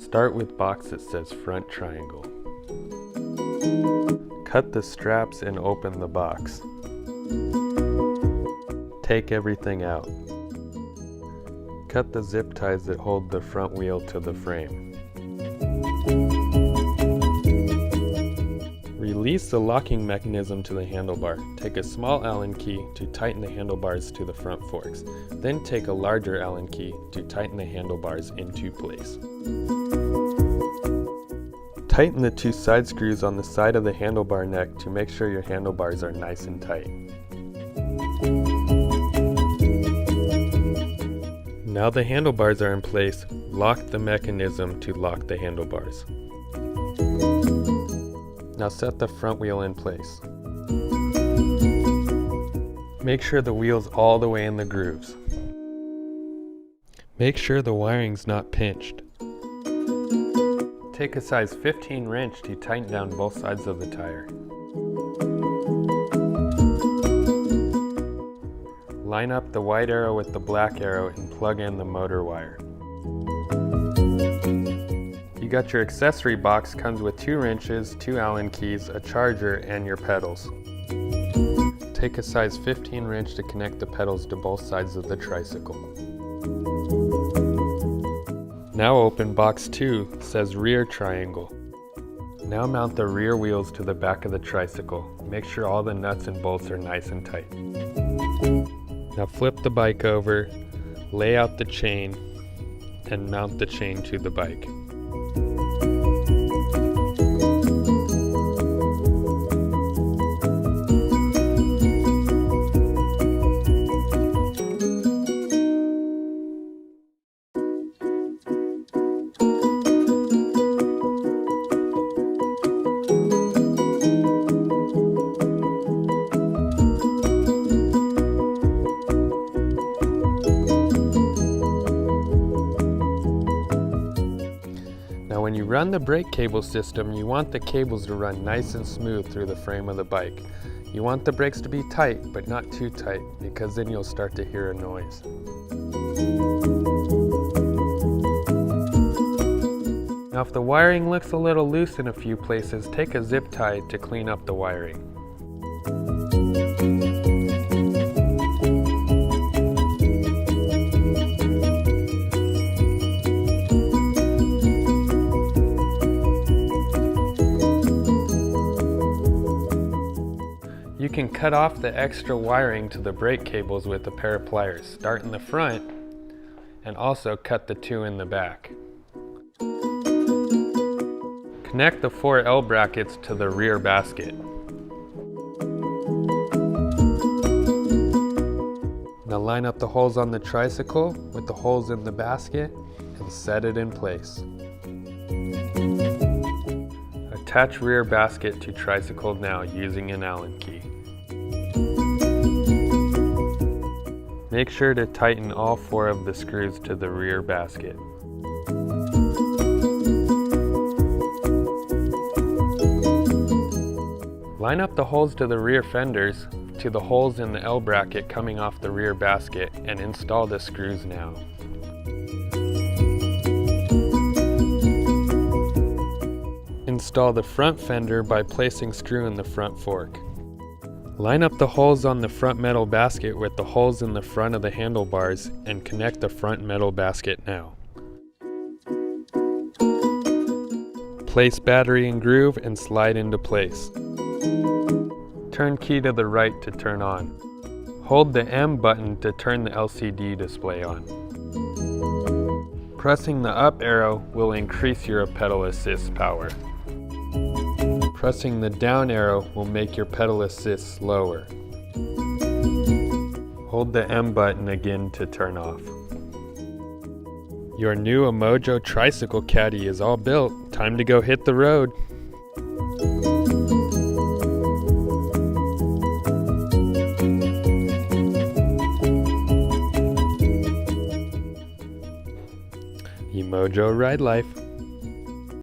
Start with box that says front triangle. Cut the straps and open the box. Take everything out. Cut the zip ties that hold the front wheel to the frame. Release the locking mechanism to the handlebar. Take a small Allen key to tighten the handlebars to the front forks. Then take a larger Allen key to tighten the handlebars into place. Tighten the two side screws on the side of the handlebar neck to make sure your handlebars are nice and tight. Now the handlebars are in place, lock the mechanism to lock the handlebars. Now set the front wheel in place. Make sure the wheel's all the way in the grooves. Make sure the wiring's not pinched. Take a size 15 wrench to tighten down both sides of the tire. Line up the white arrow with the black arrow and plug in the motor wire. You got your accessory box, comes with 2 wrenches, 2 Allen keys, a charger, and your pedals. Take a size 15 wrench to connect the pedals to both sides of the tricycle. Now open box 2, says rear triangle. Now mount the rear wheels to the back of the tricycle. Make sure all the nuts and bolts are nice and tight. Now flip the bike over, lay out the chain, and mount the chain to the bike. When you run the brake cable system, you want the cables to run nice and smooth through the frame of the bike. You want the brakes to be tight, but not too tight, because then you'll start to hear a noise. Now if the wiring looks a little loose in a few places, take a zip tie to clean up the wiring. You can cut off the extra wiring to the brake cables with a pair of pliers. Start in the front and also cut the 2 in the back. Connect the 4 L brackets to the rear basket. Now line up the holes on the tricycle with the holes in the basket and set it in place. Attach rear basket to tricycle now using an Allen key. Make sure to tighten all 4 of the screws to the rear basket. Line up the holes to the rear fenders to the holes in the L bracket coming off the rear basket and install the screws now. Install the front fender by placing screw in the front fork. Line up the holes on the front metal basket with the holes in the front of the handlebars and connect the front metal basket now. Place battery in groove and slide into place. Turn key to the right to turn on. Hold the M button to turn the LCD display on. Pressing the up arrow will increase your pedal assist power. Pressing the down arrow will make your pedal assist slower. Hold the M button again to turn off. Your new Emojo Tricycle Caddy is all built. Time to go hit the road. Emojo Ride Life.